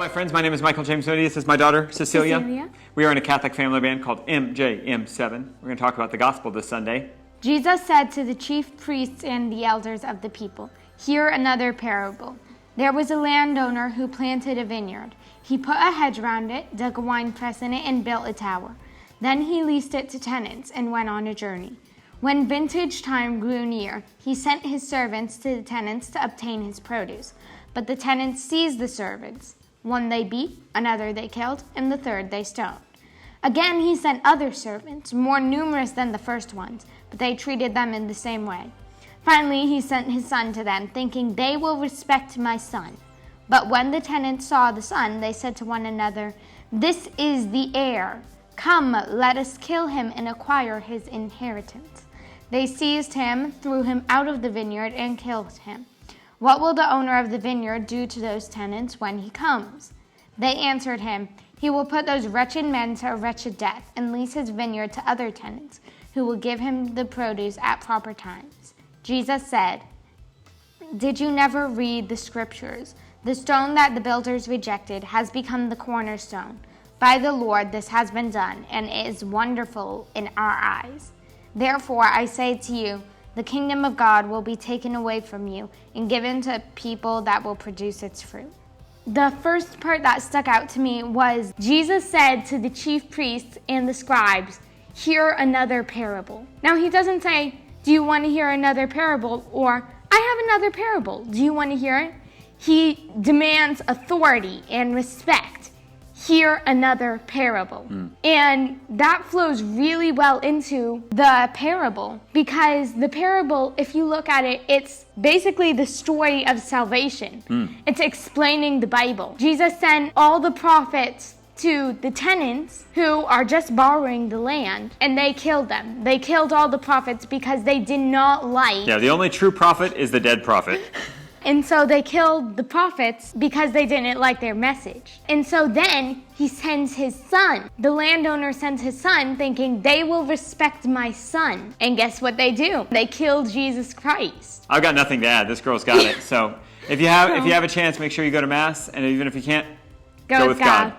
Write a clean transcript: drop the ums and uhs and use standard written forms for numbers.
my friends. My name is Michael James Moody. This is my daughter, Cecilia. Cecilia. We are in a Catholic family band called MJM7. We're going to talk about the gospel this Sunday. Jesus said to the chief priests and the elders of the people, "Hear another parable. There was a landowner who planted a vineyard. He put a hedge around it, dug a wine press in it, and built a tower. Then he leased it to tenants and went on a journey. When vintage time grew near, he sent his servants to the tenants to obtain his produce. But the tenants seized the servants. One they beat, another they killed, and the third they stoned. Again he sent other servants, more numerous than the first ones, but they treated them in the same way. Finally he sent his son to them, thinking, 'They will respect my son.' But when the tenants saw the son, they said to one another, 'This is the heir. Come, let us kill him and acquire his inheritance.' They seized him, threw him out of the vineyard, and killed him. What will the owner of the vineyard do to those tenants when he comes?" They answered him, "He will put those wretched men to a wretched death and lease his vineyard to other tenants, who will give him the produce at proper times." Jesus said, "Did you never read the scriptures? The stone that the builders rejected has become the cornerstone. By the Lord this has been done, and it is wonderful in our eyes. Therefore I say to you, the kingdom of God will be taken away from you and given to people that will produce its fruit." The first part that stuck out to me was Jesus said to the chief priests and the scribes, "Hear another parable." Now he doesn't say, "Do you want to hear another parable?" or "I have another parable. Do you want to hear it?" He demands authority and respect. Hear another parable. And that flows really well into the parable, because the parable, if you look at it, it's basically the story of salvation. It's explaining the Bible. Jesus sent all the prophets to the tenants who are just borrowing the land, and they killed them. They killed all the prophets because they did not like... Yeah, the only true prophet is the dead prophet. And so they killed the prophets because they didn't like their message. And so then he sends his son. The landowner sends his son thinking, "They will respect my son." And guess what they do? They killed Jesus Christ. I've got nothing to add. This girl's got it. So if you have a chance, make sure you go to Mass. And even if you can't, go with God.